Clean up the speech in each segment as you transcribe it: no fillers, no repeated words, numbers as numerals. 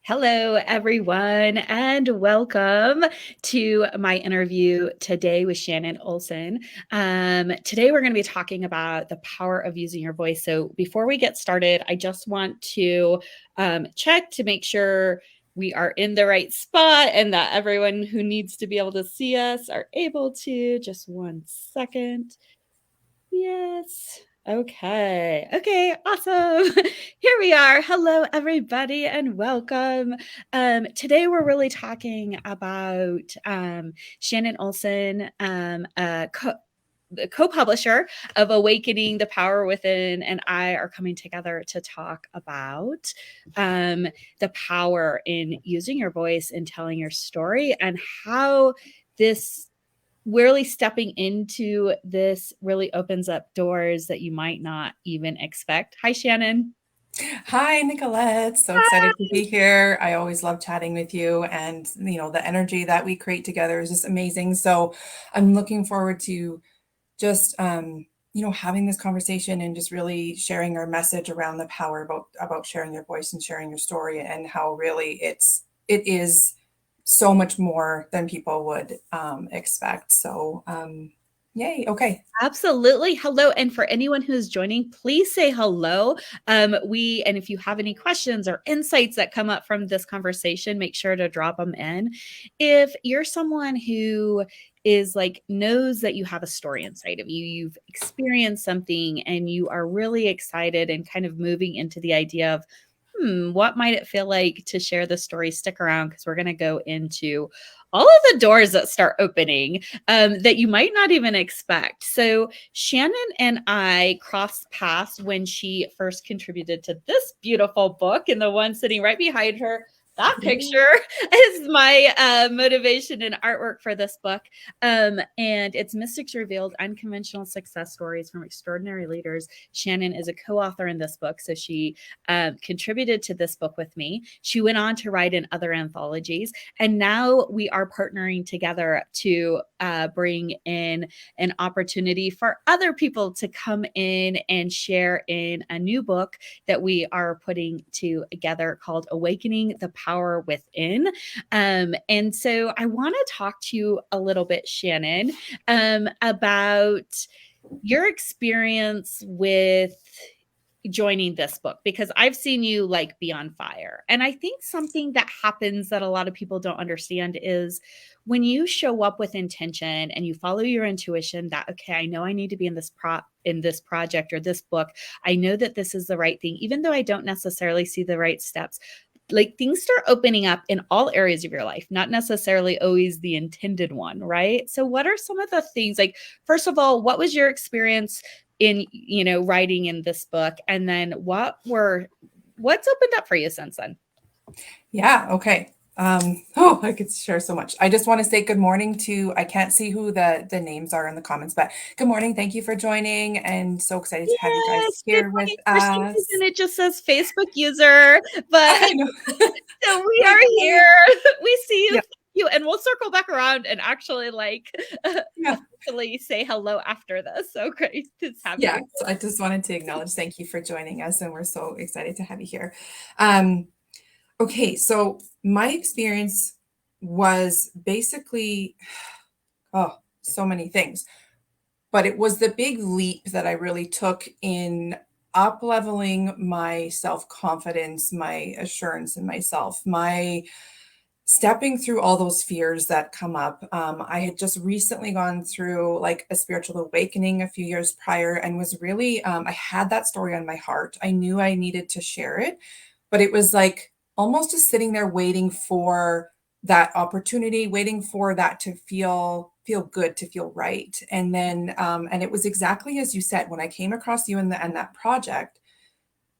Hello, everyone, and welcome to my interview today with Shannon Olson. Today, we're going to be talking about the power of using your voice. So, before we get started, I just want to check to make sure we are in the right spot and that everyone who needs to be able to see us are able to. Just one second. Yes. Okay. Okay. Awesome. Here we are. Hello, everybody, and welcome. Today, we're really talking about Shannon Olson, the co-publisher of Awakening the Power Within, and I are coming together to talk about the power in using your voice and telling your story and how this really stepping into this really opens up doors that you might not even expect. Hi, Shannon. Hi, Nicolette. So excited to be here. I always love chatting with you, and the energy that we create together is just amazing. So I'm looking forward to just having this conversation and just really sharing our message around the power about sharing your voice and sharing your story, and how really it is so much more than people would expect. So yay. Okay. Absolutely. Hello. And for anyone who's joining, please say hello. And if you have any questions or insights that come up from this conversation, make sure to drop them in. If you're someone who is knows that you have a story inside of you, you've experienced something and you are really excited and kind of moving into the idea of, what might it feel like to share this story? Stick around because we're going to go into all of the doors that start opening that you might not even expect. So Shannon and I crossed paths when she first contributed to this beautiful book, and the one sitting right behind her. That picture is my motivation and artwork for this book. And it's Mystics Revealed, Unconventional Success Stories from Extraordinary Leaders. Shannon is a co-author in this book. So she contributed to this book with me. She went on to write in other anthologies. And now we are partnering together to bring in an opportunity for other people to come in and share in a new book that we are putting together called Awakening the Power Within. And so I want to talk to you a little bit, Shannon, about your experience with joining this book, because I've seen you be on fire. And I think something that happens that a lot of people don't understand is when you show up with intention and you follow your intuition that, okay, I know I need to be in this project or this book. I know that this is the right thing, even though I don't necessarily see the right steps. Things start opening up in all areas of your life, not necessarily always the intended one, right? So what are some of the things, first of all, what was your experience in writing in this book, and then what's opened up for you since then? Yeah. Okay. I could share so much. I just want to say good morning to, I can't see who the names are in the comments, but good morning. Thank you for joining, and so excited to have you guys Yes, good here with morning. For some reason us. it just says Facebook user, but I know. so we Like, are good morning. here. We see you. Yeah. Thank you, and we'll circle back around and actually Yeah. officially say hello after this. So great to have Yeah. you. So I just wanted to acknowledge, thank you for joining us, and we're so excited to have you here. Um, okay. So my experience was basically, oh, so many things. But it was the big leap that I really took in up leveling my self confidence, my assurance in myself, my stepping through all those fears that come up. I had just recently gone through like a spiritual awakening a few years prior, and was really, I had that story on my heart. I knew I needed to share it, but it was like almost just sitting there waiting for that opportunity, waiting for that to feel good, to feel right. And then and it was exactly as you said, when I came across you and that project,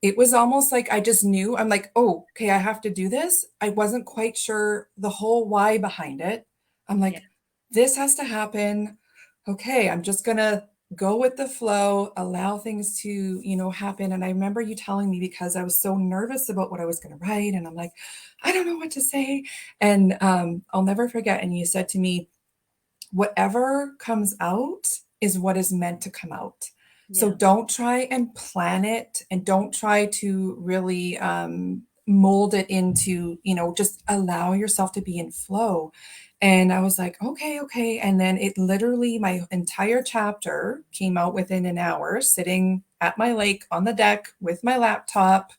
it was almost like I just knew. I'm like, oh, okay, I have to do this. I wasn't quite sure the whole why behind it. I'm Yeah. like, this has to happen. Okay, I'm just gonna go with the flow, allow things to, happen. And I remember you telling me, because I was so nervous about what I was gonna write, and I'm like, I don't know what to say. And I'll never forget. And you said to me, whatever comes out is what is meant to come out. So Yeah. don't try and plan it, and don't try to really mold it into, just allow yourself to be in flow. And I was like, okay, okay. And then it literally, my entire chapter came out within an hour, sitting at my lake on the deck with my laptop,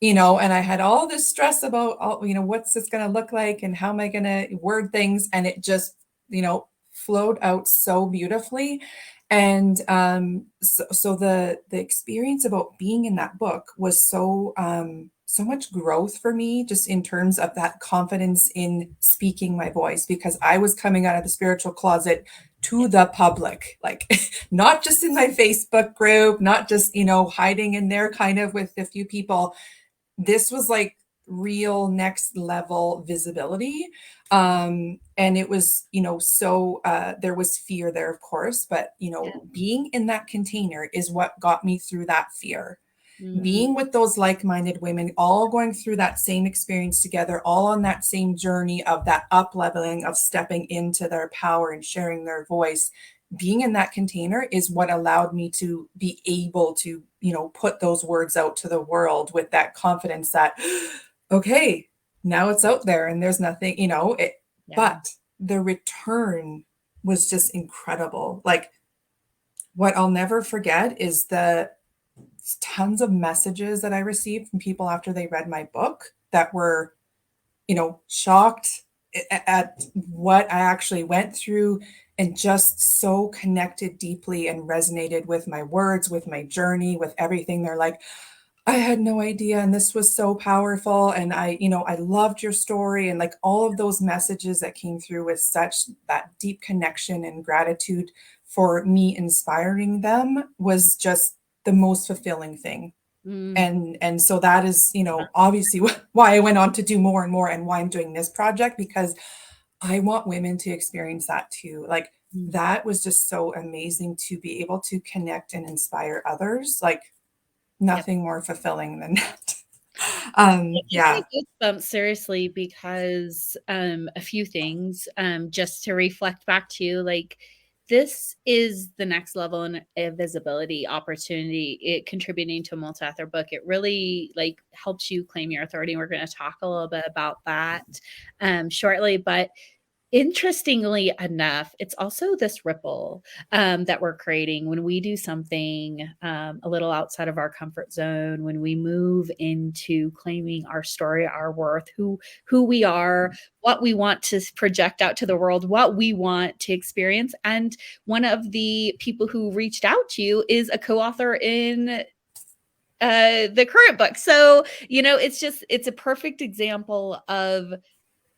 and I had all this stress about, what's this going to look like and how am I going to word things? And it just, flowed out so beautifully. And so the experience about being in that book was so much growth for me, just in terms of that confidence in speaking my voice, because I was coming out of the spiritual closet to the public, like not just in my Facebook group, not just, hiding in there kind of with a few people. This was like real next level visibility. And it was, so there was fear there, of course, but, Yeah. being in that container is what got me through that fear. Mm, Being with those like-minded women, all going through that same experience together, all on that same journey of that up leveling, of stepping into their power and sharing their voice. Being in that container is what allowed me to be able to, put those words out to the world with that confidence that, okay, now it's out there and there's nothing, yeah. but the return was just incredible. Like, what I'll never forget is the tons of messages that I received from people after they read my book that were, shocked at what I actually went through, and just so connected deeply and resonated with my words, with my journey, with everything. They're like, I had no idea. And this was so powerful. And I loved your story. And like all of those messages that came through with such that deep connection and gratitude for me inspiring them was just the most fulfilling thing. Mm, And so that is, obviously why I went on to do more and more, and why I'm doing this project, because I want women to experience that too. Like, mm. that was just so amazing to be able to connect and inspire others. Like, Yep. nothing more fulfilling than that. It gives Yeah, me goosebumps, seriously, because a few things, just to reflect back to, like, this is the next level in a visibility opportunity. It contributing to a multi-author book. It really like helps you claim your authority. We're going to talk a little bit about that shortly, but interestingly enough, it's also this ripple that we're creating when we do something a little outside of our comfort zone, when we move into claiming our story, our worth, who we are, what we want to project out to the world, what we want to experience. And one of the people who reached out to you is a co-author in the current book. So, it's a perfect example of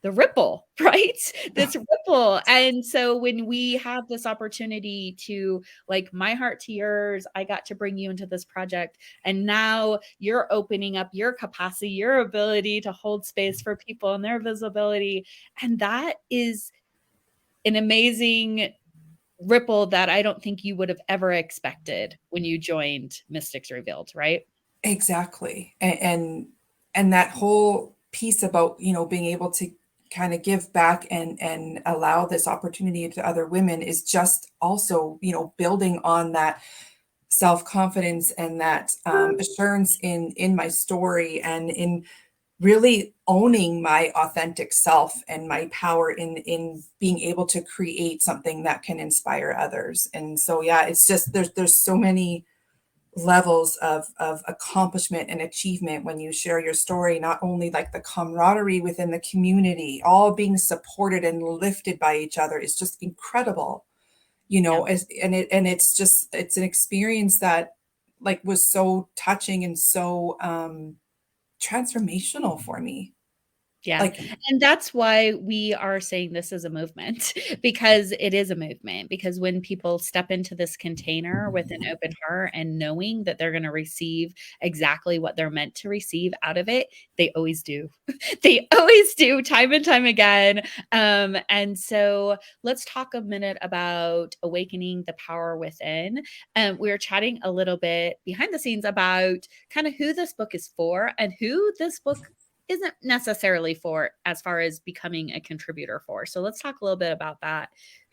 the ripple, right? This ripple. And so when we have this opportunity to, like, my heart to yours, I got to bring you into this project. And now you're opening up your capacity, your ability to hold space for people and their visibility. And that is an amazing ripple that I don't think you would have ever expected when you joined Mystics Revealed, right? exactly. And that whole piece about, being able to kind of give back and allow this opportunity to other women is just also, building on that self-confidence and that assurance in my story, and in really owning my authentic self and my power in being able to create something that can inspire others. And so, yeah, it's just there's so many levels of accomplishment and achievement when you share your story. Not only like the camaraderie within the community, all being supported and lifted by each other, is just incredible, Yeah. and it's an experience that like was so touching and so transformational for me. Yeah. Like, And that's why we are saying this is a movement because it is a movement. Because when people step into this container with an open heart and knowing that they're going to receive exactly what they're meant to receive out of it, they always do. They always do, time and time again. And so let's talk a minute about awakening the power within. We were chatting a little bit behind the scenes about kind of who this book is for and who this book isn't necessarily for, as far as becoming a contributor for. So let's talk a little bit about that.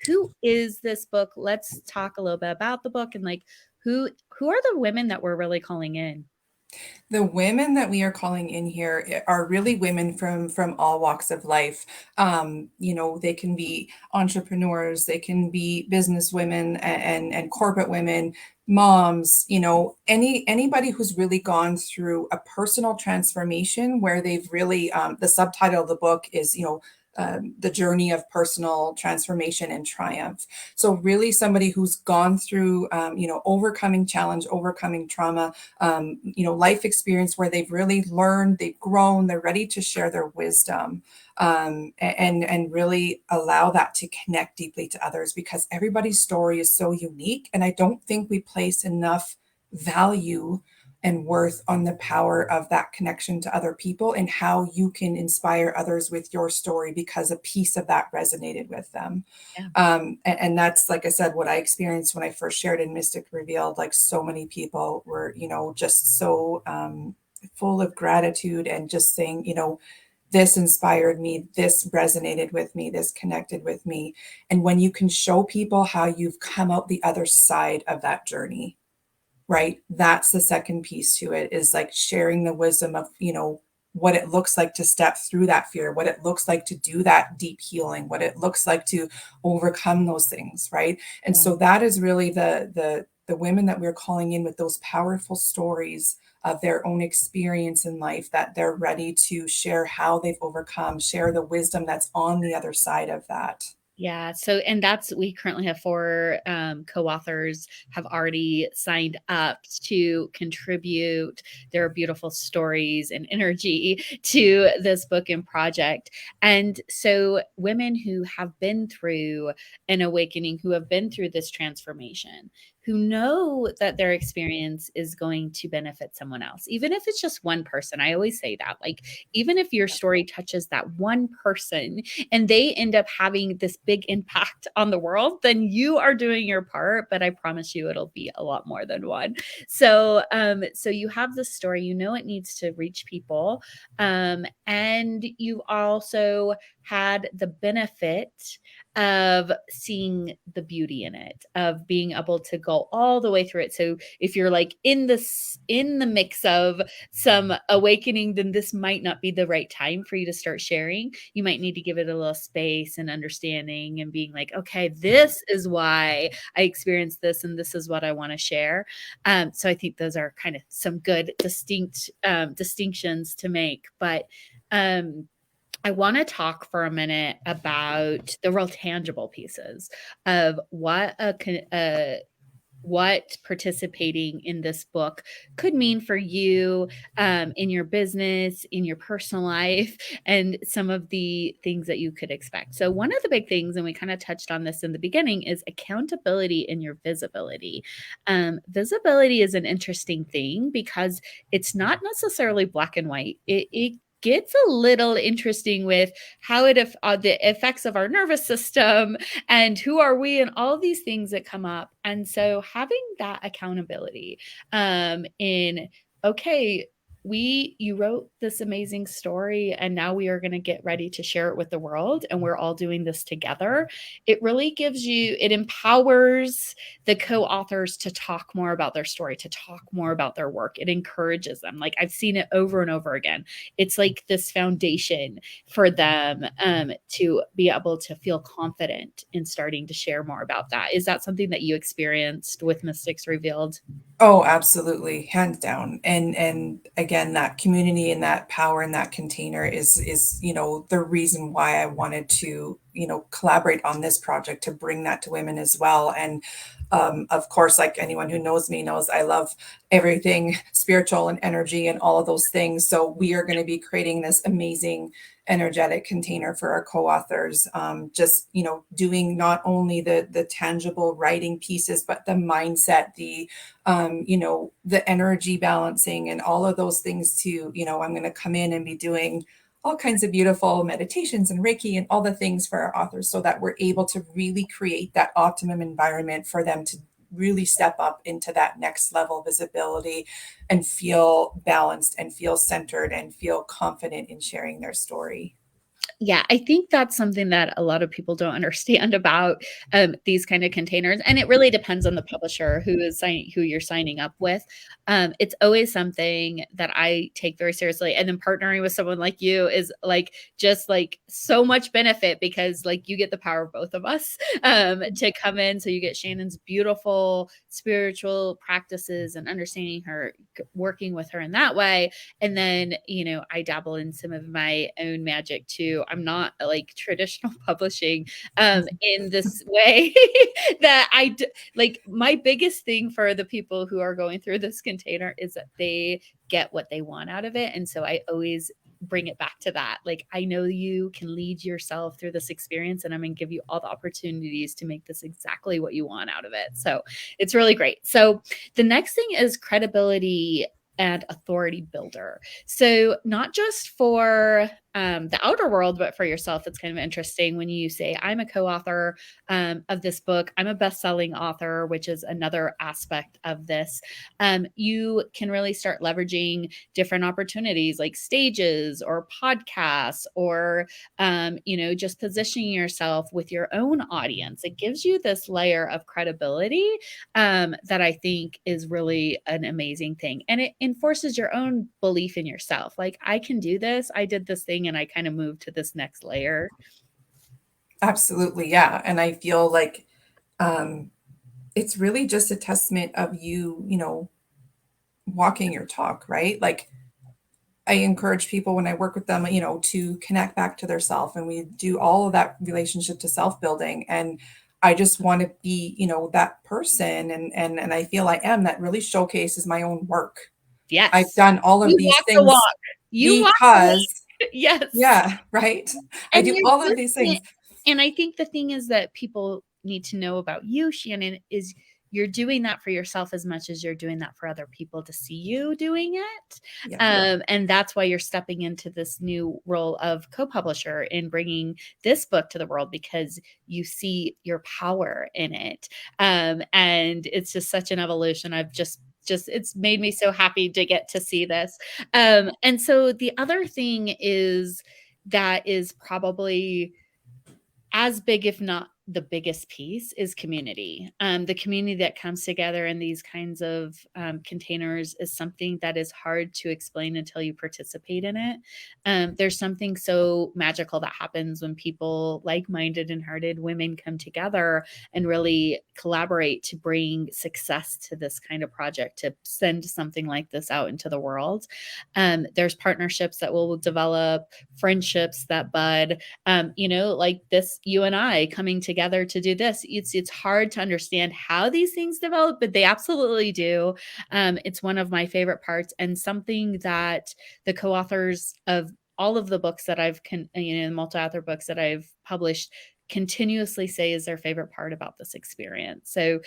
Who is this book? Let's talk a little bit about the book and like who are the women that we're really calling in? The women that we are calling in here are really women from all walks of life. You know, they can be entrepreneurs, they can be business women and corporate women, moms, you know, anybody who's really gone through a personal transformation where they've really the subtitle of the book is, you know, the journey of personal transformation and triumph. So really somebody who's gone through, you know, overcoming challenge, overcoming trauma, you know, life experience where they've really learned, they've grown, they're ready to share their wisdom, and really allow that to connect deeply to others, because everybody's story is so unique. And I don't think we place enough value and worth on the power of that connection to other people and how you can inspire others with your story because a piece of that resonated with them. Yeah. And that's, like I said, what I experienced when I first shared in Mystic Revealed. Like, so many people were, you know, just so full of gratitude and just saying, you know, this inspired me, this resonated with me, this connected with me. And when you can show people how you've come out the other side of that journey, right? That's the second piece to it, is like sharing the wisdom of, you know, what it looks like to step through that fear, what it looks like to do that deep healing, what it looks like to overcome those things, right? And Yeah. so that is really the women that we're calling in with those powerful stories of their own experience in life, that they're ready to share how they've overcome, share the wisdom that's on the other side of that. Yeah. So, and that's, we currently have 4 co-authors have already signed up to contribute their beautiful stories and energy to this book and project. And so, women who have been through an awakening, who have been through this transformation, who know that their experience is going to benefit someone else, even if it's just one person. I always say that, like, even if your story touches that one person and they end up having this big impact on the world, then you are doing your part. But I promise you, it'll be a lot more than one. So, so you have this story, you know, it needs to reach people. And you also had the benefit of seeing the beauty in it, of being able to go all the way through it. So if you're like in the mix of some awakening, then this might not be the right time for you to start sharing. You might need to give it a little space and understanding and being like, okay, this is why I experienced this and this is what I want to share. So I think those are kind of some good distinct distinctions to make. But I want to talk for a minute about the real tangible pieces of what participating in this book could mean for you, in your business, in your personal life, and some of the things that you could expect. So, one of the big things, and we kind of touched on this in the beginning, is accountability in your visibility. Visibility is an interesting thing because it's not necessarily black and white. It gets a little interesting with how the effects of our nervous system and who are we and all these things that come up. And so having that accountability, in, okay, you wrote this amazing story and now we are going to get ready to share it with the world and we're all doing this together. It really it empowers the co-authors to talk more about their story, to talk more about their work. It encourages them. Like, I've seen it over and over again. It's like this foundation for them, to be able to feel confident in starting to share more about that. Is that something that you experienced with Mystics Revealed? Oh, absolutely, hands down. And again, that community and that power in that container is, you know, the reason why I wanted to, you know, collaborate on this project, to bring that to women as well. And of course, like anyone who knows me knows, I love everything spiritual and energy and all of those things. So we are going to be creating this amazing energetic container for our co-authors, just, you know, doing not only the tangible writing pieces, but the mindset, the you know, the energy balancing and all of those things too. You know, I'm going to come in and be doing all kinds of beautiful meditations and Reiki and all the things for our authors, so that we're able to really create that optimum environment for them to really step up into that next level visibility and feel balanced and feel centered and feel confident in sharing their story. Yeah, I think that's something that a lot of people don't understand about these kind of containers, and it really depends on the publisher who you're signing up with. It's always something that I take very seriously, and then partnering with someone like you is like just like so much benefit because like you get the power of both of us to come in. So you get Shannon's beautiful spiritual practices and understanding her, working with her in that way, and then, I dabble in some of my own magic too. I'm not like traditional publishing in this way that like my biggest thing for the people who are going through this container is that they get what they want out of it. And so I always bring it back to that. Like, I know you can lead yourself through this experience, and I'm going to give you all the opportunities to make this exactly what you want out of it. So it's really great. So the next thing is credibility and authority builder. So not just for the outer world, but for yourself. It's kind of interesting when you say, I'm a co-author of this book. I'm a best-selling author, which is another aspect of this. You can really start leveraging different opportunities like stages or podcasts or, just positioning yourself with your own audience. It gives you this layer of credibility that I think is really an amazing thing. And it enforces your own belief in yourself. Like, I can do this. I did this thing and I kind of moved to this next layer. Absolutely. Yeah. And I feel like it's really just a testament of you, walking your talk, right? Like, I encourage people when I work with them, to connect back to their self, and we do all of that relationship to self-building. And I just want to be, that person. And I feel I am, that really showcases my own work. I've Yes. done all of You these walk the things walk. You walk the walk. because, Yes. yeah, right. I And do you're all of doing these it. things. And I think the thing is that people need to know about you, Shannon, is you're doing that for yourself as much as you're doing that for other people to see you doing it. Yeah. And that's why you're stepping into this new role of co-publisher in bringing this book to the world, because you see your power in it. And it's just such an evolution. I've just it's made me so happy to get to see this. And so the other thing is that is probably as big, if not the biggest piece, is community. The community that comes together in these kinds of containers is something that is hard to explain until you participate in it. There's something so magical that happens when people, like-minded and hearted women, come together and really collaborate to bring success to this kind of project, to send something like this out into the world. There's partnerships that will develop, friendships that bud, like this, you and I coming together to do this. It's hard to understand how these things develop, but they absolutely do. It's one of my favorite parts, and something that the co-authors of all of the books that I've multi-author books that I've published continuously say is their favorite part about this experience. So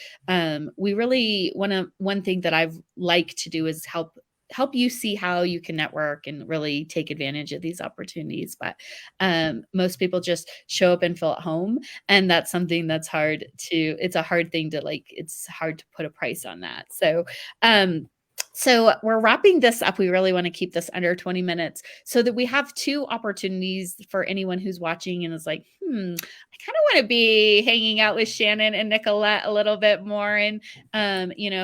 we really one thing that I've liked to do is help you see how you can network and really take advantage of these opportunities. But most people just show up and feel at home. And that's something that's it's a hard thing to it's hard to put a price on that. So we're wrapping this up. We really want to keep this under 20 minutes so that we have two opportunities for anyone who's watching and is like, I kind of want to be hanging out with Shannon and Nicolette a little bit more, and,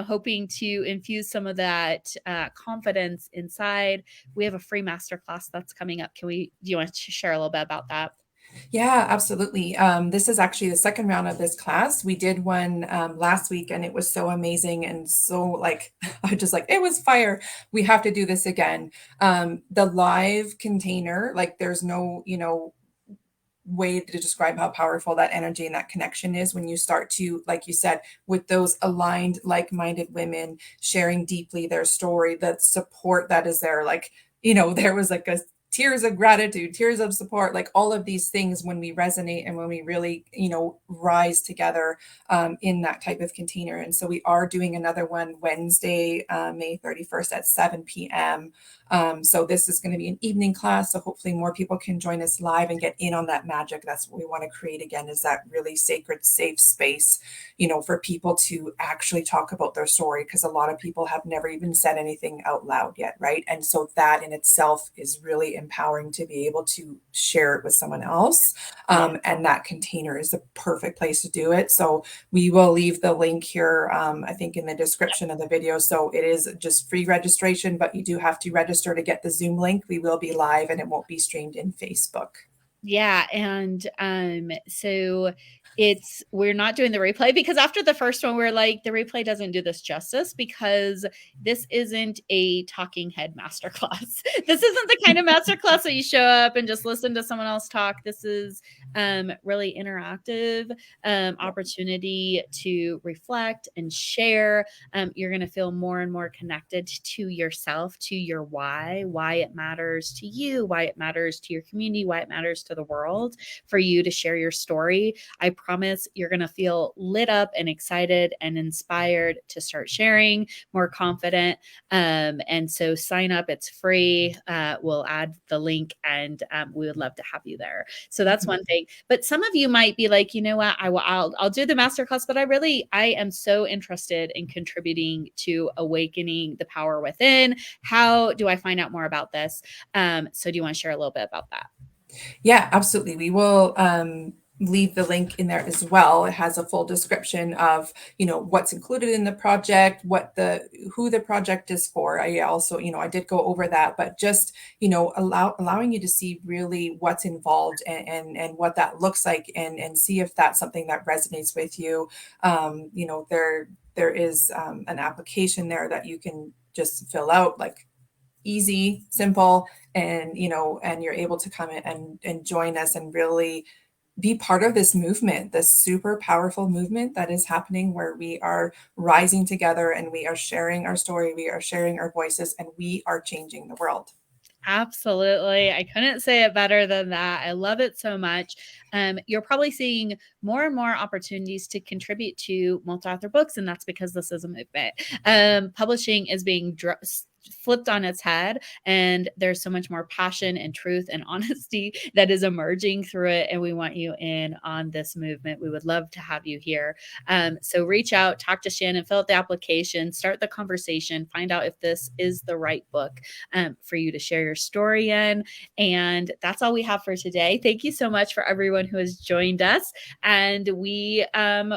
hoping to infuse some of that confidence inside. We have a free masterclass that's coming up. Do you want to share a little bit about that? Yeah, absolutely. This is actually the second round of this class. We did one last week, and it was so amazing and so I just it was fire. We have to do this again. The live container, there's no, way to describe how powerful that energy and that connection is when you start to, like you said, with those aligned, like-minded women sharing deeply their story, the support that is there. There was a tears of gratitude, tears of support, all of these things when we resonate and when we really, rise together in that type of container. And so we are doing another one Wednesday, May 31st at 7 p.m. So this is going to be an evening class. So hopefully more people can join us live and get in on that magic. That's what we want to create again, is that really sacred, safe space, for people to actually talk about their story, because a lot of people have never even said anything out loud yet, right? And so that in itself is really empowering to be able to share it with someone else. And that container is the perfect place to do it. So we will leave the link here, I think in the description of the video. So it is just free registration, but you do have to register to get the Zoom link. We will be live and it won't be streamed in Facebook. Yeah. And so we're not doing the replay because after the first one, we're like, the replay doesn't do this justice because this isn't a talking head masterclass. This isn't the kind of masterclass that you show up and just listen to someone else talk. This is really interactive opportunity to reflect and share. You're going to feel more and more connected to yourself, to your why it matters to you, why it matters to your community, why it matters to the world for you to share your story. I promise you're going to feel lit up and excited and inspired to start sharing, more confident. And so sign up. It's free. We'll add the link and we would love to have you there. So that's one thing. But some of you might be like, you know what, I'll do the masterclass, but I am so interested in contributing to awakening the power within. How do I find out more about this? So do you want to share a little bit about that? Yeah, absolutely. We will leave the link in there as well. It has a full description of, what's included in the project, who the project is for. I also, I did go over that, but just, allowing you to see really what's involved and what that looks like and see if that's something that resonates with you. There is an application there that you can just fill out, like easy, simple, and you're able to come in and join us and really be part of this movement, this super powerful movement that is happening where we are rising together and we are sharing our story, we are sharing our voices, and we are changing the world. Absolutely. I couldn't say it better than that. I love it so much. You're probably seeing more and more opportunities to contribute to multi-author books, and that's because this is a movement. Publishing is being flipped on its head, and there's so much more passion and truth and honesty that is emerging through it, and we want you in on this movement. We would love to have you here. So reach out, talk to Shannon, fill out the application, start the conversation, find out if this is the right book for you to share your story in. And that's all we have for today. Thank you so much for everyone who has joined us, and we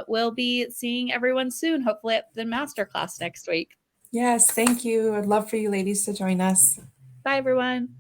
will be seeing everyone soon, hopefully at the masterclass next week. Yes, thank you. I'd love for you ladies to join us. Bye, everyone.